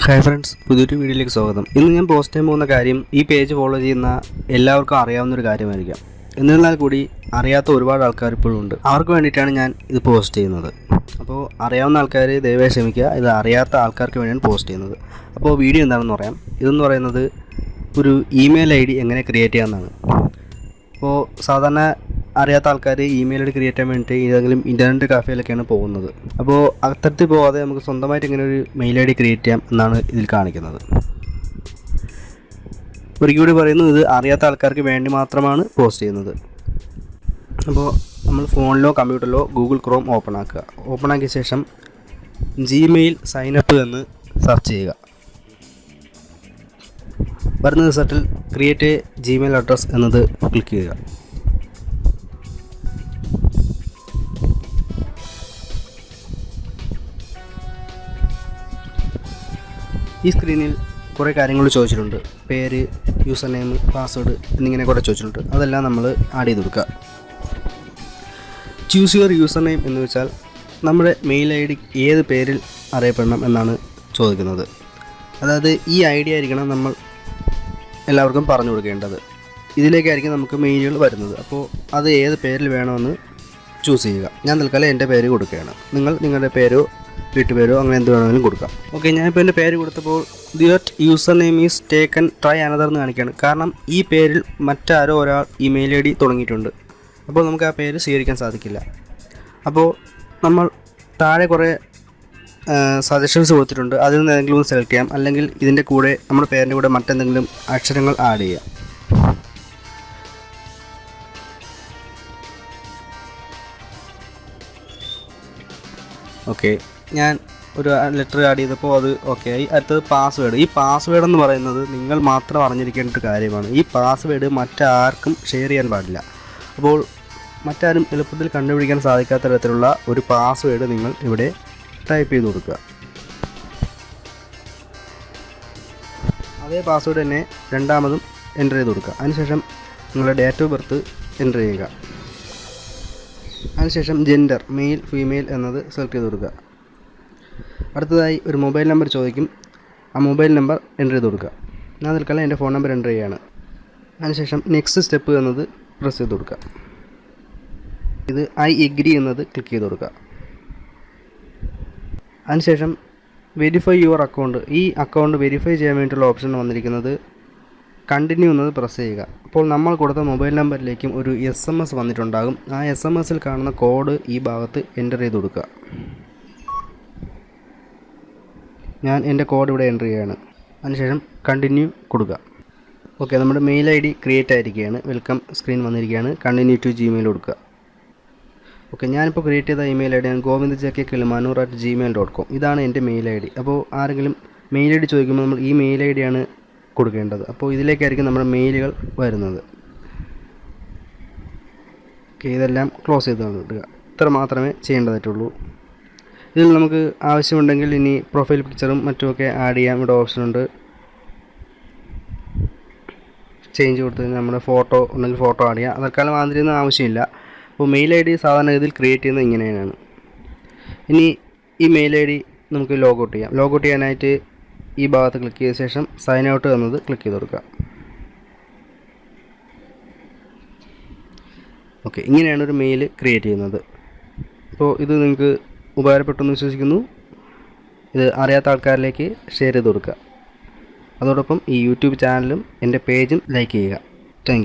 Hi friends, പുതിയൊരു വീഡിയോയിലേക്ക് സ്വാഗതം. ഇന്ന് ഞാൻ പോസ്റ്റ് ചെയ്യാൻ പോകുന്ന കാര്യം ഈ പേജ് ഫോളോ ചെയ്യുന്ന എല്ലാവർക്കും അറിയാവുന്നൊരു കാര്യമായിരിക്കാം. എന്നിരുന്നാൽ കൂടി അറിയാത്ത ഒരുപാട് ആൾക്കാർ ഇപ്പോഴും ഉണ്ട്. അവർക്ക് വേണ്ടിയിട്ടാണ് ഞാൻ ഇത് പോസ്റ്റ് ചെയ്യുന്നത്. അപ്പോൾ അറിയാവുന്ന ആൾക്കാർ ദയവായി ക്ഷമിക്കുക, ഇത് അറിയാത്ത ആൾക്കാർക്ക് വേണ്ടിയാണ് പോസ്റ്റ് ചെയ്യുന്നത്. അപ്പോൾ വീഡിയോ എന്താണെന്ന് പറയാം. ഇതെന്ന് പറയുന്നത് ഒരു ഇമെയിൽ ID എങ്ങനെ ക്രിയേറ്റ് ചെയ്യാമെന്നാണ്. അപ്പോൾ സാധാരണ അറിയാത്ത ആൾക്കാർ ഇമെയിൽ ID ക്രിയേറ്റ് ചെയ്യാൻ വേണ്ടിയിട്ട് ഏതെങ്കിലും ഇൻ്റർനെറ്റ് കഫേയിലൊക്കെയാണ് പോകുന്നത്. അപ്പോൾ അത്തരത്തിൽ പോകാതെ നമുക്ക് സ്വന്തമായിട്ട് ഇങ്ങനെ ഒരു മെയിൽ ID ക്രിയേറ്റ് ചെയ്യാം എന്നാണ് ഇതിൽ കാണിക്കുന്നത്. ഒരിക്കൽ കൂടി പറയുന്നു, ഇത് അറിയാത്ത ആൾക്കാർക്ക് വേണ്ടി മാത്രമാണ് പോസ്റ്റ് ചെയ്യുന്നത്. അപ്പോൾ നമ്മൾ ഫോണിലോ കമ്പ്യൂട്ടറിലോ ഗൂഗിൾ ക്രോം ഓപ്പൺ ആക്കിയ ശേഷം ജിമെയിൽ സൈനപ്പ് എന്ന് സെർച്ച് ചെയ്യുക. വരുന്ന റിസൾട്ടിൽ ക്രിയേറ്റ് എ ജിമെയിൽ അഡ്രസ് എന്നത് ക്ലിക്ക് ചെയ്യുക. ഈ സ്ക്രീനിൽ കുറേ കാര്യങ്ങൾ ചോദിച്ചിട്ടുണ്ട്. പേര്, യൂസർ നെയിം, പാസ്വേഡ് എന്നിങ്ങനെ കുറേ ചോദിച്ചിട്ടുണ്ട്. അതെല്ലാം നമ്മൾ ആഡ് ചെയ്ത് കൊടുക്കുക. ചൂസ് യുവർ യൂസർ നെയിം എന്ന് വെച്ചാൽ നമ്മുടെ മെയിൽ ID ഏത് പേരിൽ അറിയപ്പെടണം എന്നാണ് ചോദിക്കുന്നത്. അതായത് ഈ ID ആയിരിക്കണം നമ്മൾ എല്ലാവർക്കും പറഞ്ഞു കൊടുക്കേണ്ടത്. ഇതിലേക്കായിരിക്കും നമുക്ക് മെയിലുകൾ വരുന്നത്. അപ്പോൾ അത് ഏത് പേരിൽ വേണമെന്ന് ചൂസ് ചെയ്യുക. ഞാൻ തൽക്കാലം എൻ്റെ പേര് കൊടുക്കുകയാണ്. നിങ്ങൾ നിങ്ങളുടെ പേരോ വീട്ടുപേരോ അങ്ങനെ എന്ത് വേണമെങ്കിലും കൊടുക്കാം. ഓക്കെ, ഞാനിപ്പോൾ എൻ്റെ പേര് കൊടുത്തപ്പോൾ that user name is taken try another എന്ന് കാണിക്കുകയാണ്. കാരണം ഈ പേരിൽ മറ്റാരോ ഒരാൾ ഈ മെയിൽ ID തുടങ്ങിയിട്ടുണ്ട്. അപ്പോൾ നമുക്ക് ആ പേര് സ്വീകരിക്കാൻ സാധിക്കില്ല. അപ്പോൾ നമ്മൾ താഴെ കുറേ സജഷൻസ് കൊടുത്തിട്ടുണ്ട്. അതിൽ നിന്ന് ഏതെങ്കിലും ഒന്ന് സെലക്ട് ചെയ്യാം. അല്ലെങ്കിൽ ഇതിൻ്റെ കൂടെ നമ്മുടെ പേരിൻ്റെ കൂടെ മറ്റെന്തെങ്കിലും അക്ഷരങ്ങൾ ആഡ് ചെയ്യാം. ഓക്കെ, ഞാൻ ഒരു ലെറ്റർ ആഡ് ചെയ്തപ്പോൾ അത് ഓക്കെ ആയി. അടുത്തത് പാസ്വേഡ്. ഈ പാസ്വേഡ് എന്ന് പറയുന്നത് നിങ്ങൾ മാത്രം അറിഞ്ഞിരിക്കേണ്ട ഒരു കാര്യമാണ്. ഈ പാസ്വേഡ് മറ്റാർക്കും ഷെയർ ചെയ്യാൻ പാടില്ല. അപ്പോൾ മറ്റാരും എളുപ്പത്തിൽ കണ്ടുപിടിക്കാൻ സാധിക്കാത്ത തരത്തിലുള്ള ഒരു പാസ്വേഡ് നിങ്ങൾ ഇവിടെ ടൈപ്പ് ചെയ്ത് കൊടുക്കുക. അതേ പാസ്വേഡ് തന്നെ രണ്ടാമതും എൻ്റർ ചെയ്ത് കൊടുക്കുക. അതിനുശേഷം നിങ്ങളുടെ ഡേറ്റ് ഓഫ് ബർത്ത് എൻ്റർ ചെയ്യുക. അതിനുശേഷം ജെൻഡർ, മെയിൽ ഫീമെയിൽ എന്നത് സെലക്ട് ചെയ്ത് കൊടുക്കുക. അടുത്തതായി ഒരു മൊബൈൽ നമ്പർ ചോദിക്കും. ആ മൊബൈൽ നമ്പർ എൻ്റർ ചെയ്ത് കൊടുക്കുക. ഞാൻ തൽക്കാലം എൻ്റെ ഫോൺ നമ്പർ എൻ്റർ ചെയ്യുകയാണ്. അതിനുശേഷം നെക്സ്റ്റ് സ്റ്റെപ്പ് എന്നത് പ്രസ് ചെയ്ത് കൊടുക്കുക. ഇത് ഐ എഗ്രി എന്നത് ക്ലിക്ക് ചെയ്ത് കൊടുക്കുക. അതിനുശേഷം വെരിഫൈ യുവർ അക്കൗണ്ട്. ഈ അക്കൗണ്ട് വെരിഫൈ ചെയ്യാൻ വേണ്ടിയിട്ടുള്ള ഓപ്ഷൻ വന്നിരിക്കുന്നത് കണ്ടിന്യൂ എന്നത് പ്രസ് ചെയ്യുക. അപ്പോൾ നമ്മൾ കൊടുത്ത മൊബൈൽ നമ്പറിലേക്കും ഒരു SMS വന്നിട്ടുണ്ടാകും. ആ SMSൽ കാണുന്ന കോഡ് ഈ ഭാഗത്ത് എൻ്റർ ചെയ്ത് കൊടുക്കുക. ഞാൻ എൻ്റെ കോഡ് ഇവിടെ എൻ്റർ ചെയ്യുകയാണ്. അതിനുശേഷം കണ്ടിന്യൂ കൊടുക്കുക. ഓക്കെ, നമ്മുടെ മെയിൽ ID ക്രിയേറ്റ് ആയിരിക്കുകയാണ്. വെൽക്കം സ്ക്രീൻ വന്നിരിക്കുകയാണ്. കണ്ടിന്യൂ ടു ജിമെയിൽ കൊടുക്കുക. ഓക്കെ, ഞാനിപ്പോൾ ക്രിയേറ്റ് ചെയ്ത ഇമെയിൽ ID ആണ് govindjk.kilmanur@gmail.com. ഇതാണ് എൻ്റെ മെയിൽ ID. അപ്പോൾ ആരെങ്കിലും മെയിൽ ID ചോദിക്കുമ്പോൾ നമ്മൾ ഈ മെയിൽ ID ആണ് കൊടുക്കേണ്ടത്. അപ്പോൾ ഇതിലേക്കായിരിക്കും നമ്മുടെ മെയിലുകൾ വരുന്നത്. ഓക്കെ, ഇതെല്ലാം ക്ലോസ് ചെയ്ത് ഇടുക. ഇത്ര മാത്രമേ ചെയ്യേണ്ടതായിട്ടുള്ളൂ. ഇതിൽ നമുക്ക് ആവശ്യമുണ്ടെങ്കിൽ ഇനി പ്രൊഫൈൽ പിക്ചറും മറ്റുമൊക്കെ ആഡ് ചെയ്യാം. ഇവിടെ ഓപ്ഷനുണ്ട്. ചേഞ്ച് കൊടുത്ത് നമ്മുടെ ഫോട്ടോ ഉണ്ടെങ്കിൽ ഫോട്ടോ ആഡ് ചെയ്യാം. തൽക്കാലം അതിനൊന്നും ആവശ്യമില്ല. അപ്പോൾ മെയിൽ ID സാധാരണ ഇതിൽ ക്രിയേറ്റ് ചെയ്യുന്നത് ഇങ്ങനെയാണ്. ഇനി ഈ മെയിൽ ID നമുക്ക് ലോഗൗട്ട് ചെയ്യാം. ലോഗൗട്ട് ചെയ്യാനായിട്ട് ഈ ഭാഗത്ത് ക്ലിക്ക് ചെയ്ത ശേഷം സൈൻ ഔട്ട് എന്നത് ക്ലിക്ക് ചെയ്ത് കൊടുക്കുക. ഓക്കെ, ഇങ്ങനെയാണ് ഒരു മെയിൽ ക്രിയേറ്റ് ചെയ്യുന്നത്. അപ്പോൾ ഇത് നിങ്ങൾക്ക് ഉപകാരപ്പെട്ടെന്ന് വിശ്വസിക്കുന്നു. ഇത് അറിയാത്ത ആൾക്കാരിലേക്ക് ഷെയർ ചെയ്ത് കൊടുക്കുക. അതോടൊപ്പം ഈ യൂട്യൂബ് ചാനലും എൻ്റെ പേജും ലൈക്ക് ചെയ്യുക. Thank you.